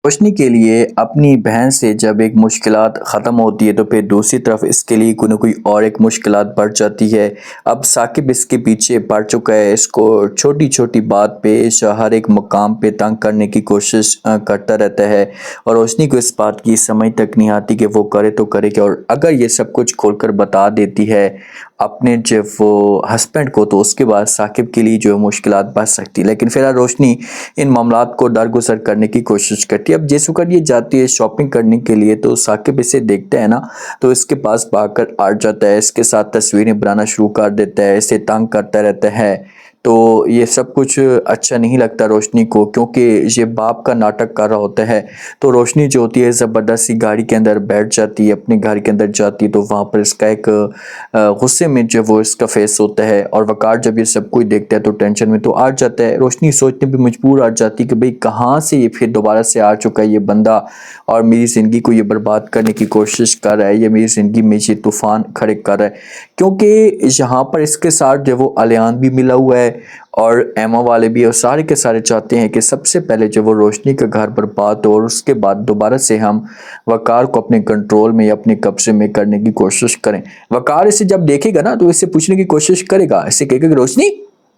روشنی کے لیے اپنی بہن سے جب ایک مشکلات ختم ہوتی ہے تو پھر دوسری طرف اس کے لیے کوئی نہ کوئی اور ایک مشکلات بڑھ جاتی ہے۔ اب ثاقب اس کے پیچھے پڑ چکا ہے، اس کو چھوٹی چھوٹی بات پہ ہر ایک مقام پہ تنگ کرنے کی کوشش کرتا رہتا ہے، اور روشنی کو اس بات کی سمجھ تک نہیں آتی کہ وہ کرے تو کرے کیا، اور اگر یہ سب کچھ کھول کر بتا دیتی ہے اپنے جو وہ ہسبینڈ کو تو اس کے بعد ثاقب کے لیے جو مشکلات بڑھ سکتی، لیکن فی الحال روشنی ان معاملات کو درگزر کرنے کی کوشش کرتی ہے۔ اب جس وقت یہ جاتی ہے شاپنگ کرنے کے لیے تو ثاقب اسے دیکھتا ہے نا، تو اس کے پاس بھاگ کر آ جاتا ہے، اس کے ساتھ تصویریں بنانا شروع کر دیتا ہے، اسے تنگ کرتا رہتا ہے۔ تو یہ سب کچھ اچھا نہیں لگتا روشنی کو، کیونکہ یہ باپ کا ناٹک کر رہا ہوتا ہے۔ تو روشنی جو ہوتی ہے زبردستی گاڑی کے اندر بیٹھ جاتی ہے، اپنے گھر کے اندر جاتی ہے، تو وہاں پر اس کا ایک غصے میں جو وہ اس کا فیس ہوتا ہے، اور وقار جب یہ سب کچھ دیکھتا ہے تو ٹینشن میں تو آ جاتا ہے۔ روشنی سوچنے بھی مجبور آ جاتی کہ بھئی کہاں سے یہ پھر دوبارہ سے آ چکا ہے یہ بندہ، اور میری زندگی کو یہ برباد کرنے کی کوشش کر رہا ہے، یہ میری زندگی میں یہ طوفان کھڑے کر رہا ہے، کیونکہ یہاں پر اس کے ساتھ جو وہ الیان بھی ملا ہوا ہے اور ایما والے بھی، اور سارے کے سارے چاہتے ہیں کہ سب سے پہلے جو وہ روشنی کا گھر برباد ہو، اور اس کے بعد دوبارہ سے ہم وقار کو اپنے کنٹرول میں یا اپنے قبضے میں کرنے کی کوشش کریں۔ وقار اسے جب دیکھے گا نا تو اسے پوچھنے کی کوشش کرے گا، اسے کہے گا کہ روشنی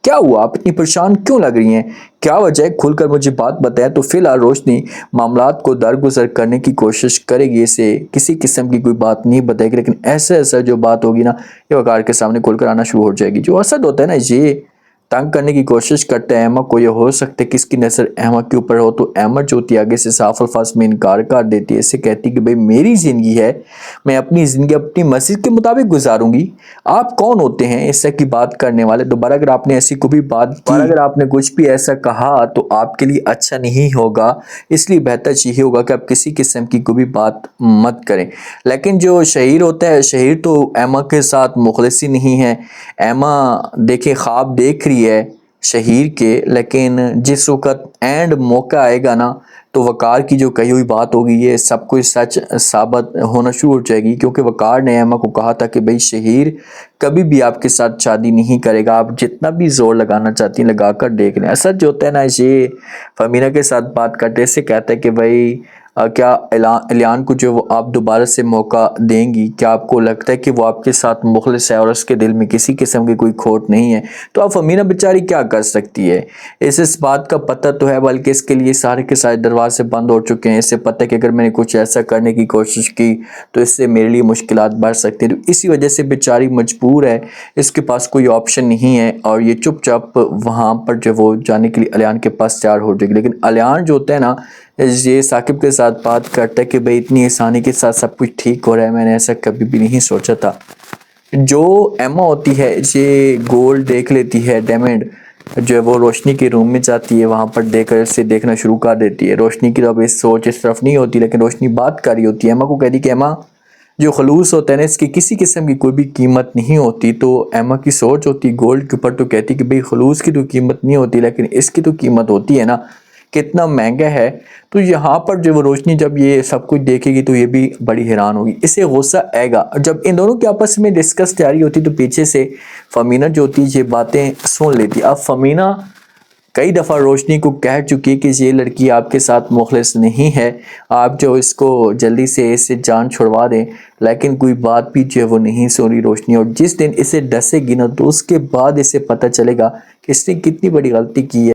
کیا ہوا، آپ اتنی پریشان کیوں لگ رہی ہیں، کیا وجہ ہے، کھل کر مجھے بات بتائیں۔ تو فی الحال روشنی معاملات کو درگزر کرنے کی کوشش کرے گی، اسے کسی قسم کی کوئی بات نہیں بتائے گی، لیکن ایسا جو بات ہوگی نا یہ وقار کے سامنے کھل کر آنا شروع ہو جائے گی۔ جو اسد ہوتا ہے نا یہ تنگ کرنے کی کوشش کرتا ہے ایما کو، یہ ہو سکتا ہے کس کی نظر ایما کے اوپر ہو، تو ایما جو ہوتی ہے آگے سے صاف الفاظ میں انکار کر دیتی ہے، اسے کہتی کہ بھئی میری زندگی ہے، میں اپنی زندگی اپنی مرضی کے مطابق گزاروں گی، آپ کون ہوتے ہیں اس سے کی بات کرنے والے، دوبارہ اگر آپ نے ایسی کوئی بات کی، اگر آپ نے کچھ بھی ایسا کہا تو آپ کے لیے اچھا نہیں ہوگا، اس لیے بہتر یہی ہوگا کہ آپ کسی قسم کی کوئی بھی بات مت کریں۔ لیکن جو شہیر ہوتا ہے، شہیر تو ایما کے ساتھ مخلص ہی نہیں ہے، ایما دیکھے خواب دیکھ رہی ہے شہیر کے، لیکن جس وقت اینڈ موقع آئے گا نا تو وقار کی جو کہی ہوئی بات ہوگی یہ سب کچھ سچ ثابت ہونا شروع ہو جائے گی، کیونکہ وقار نے ایما کو کہا تھا کہ بھئی شہیر کبھی بھی آپ کے ساتھ شادی نہیں کرے گا، آپ جتنا بھی زور لگانا چاہتی ہیں لگا کر دیکھ لیں۔ اسد جو ہوتا ہے نا یہ فمینہ کے ساتھ بات کرتے سے کہتا ہے کہ بھئی کیا الیان کو جو وہ آپ دوبارہ سے موقع دیں گی، کیا آپ کو لگتا ہے کہ وہ آپ کے ساتھ مخلص ہے اور اس کے دل میں کسی قسم کی کوئی کھوٹ نہیں ہے؟ تو اب فمینہ بیچاری کیا کر سکتی ہے، اس بات کا پتہ تو ہے، بلکہ اس کے لیے سارے کے سارے دروازے بند ہو چکے ہیں، اسے پتہ ہے کہ اگر میں نے کچھ ایسا کرنے کی کوشش کی تو اس سے میرے لیے مشکلات بڑھ سکتی ہیں، تو اسی وجہ سے بیچاری مجبور ہے، اس کے پاس کوئی آپشن نہیں ہے، اور یہ چپ چاپ وہاں پر جو وہ جانے کے لیے الیان کے پاس تیار ہو جائے گی۔ لیکن الیان جو ہوتا ہے نا یہ ثاقب کے ساتھ بات کرتا ہے کہ بھئی اتنی آسانی کے ساتھ سب کچھ ٹھیک ہو رہا ہے، میں نے ایسا کبھی بھی نہیں سوچا تھا۔ جو ایما ہوتی ہے یہ گولڈ دیکھ لیتی ہے، ڈائمنڈ جو ہے وہ روشنی کے روم میں جاتی ہے، وہاں پر دیکھ کر اسے دیکھنا شروع کر دیتی ہے۔ روشنی کی تو اب اس سوچ اس طرف نہیں ہوتی، لیکن روشنی بات کر رہی ہوتی ہے، ایما کو کہہ دی کہ ایما جو خلوص ہوتا ہے نا اس کی کسی قسم کی کوئی بھی قیمت نہیں ہوتی، تو ایما کی سوچ ہوتی گولڈ کے اوپر، تو کہتی کہ بھئی خلوص کی تو قیمت نہیں ہوتی لیکن اس کی تو قیمت ہوتی ہے نا، کتنا مہنگا ہے۔ تو یہاں پر جو وہ روشنی جب یہ سب کچھ دیکھے گی تو یہ بھی بڑی حیران ہوگی، اسے غصہ آئے گا، جب ان دونوں کے آپس میں ڈسکس جاری ہوتی تو پیچھے سے فمینہ جو ہوتی یہ باتیں سن لیتی۔ اب فمینہ کئی دفعہ روشنی کو کہہ چکی کہ یہ لڑکی آپ کے ساتھ مخلص نہیں ہے، آپ جو اس کو جلدی سے اس سے جان چھڑوا دیں، لیکن کوئی بات بھی جو ہے وہ نہیں سن رہی روشنی، اور جس دن اسے ڈسے گی نا تو اس کے بعد اسے پتہ چلے گا کہ اس نے کتنی بڑی غلطی کی ہے۔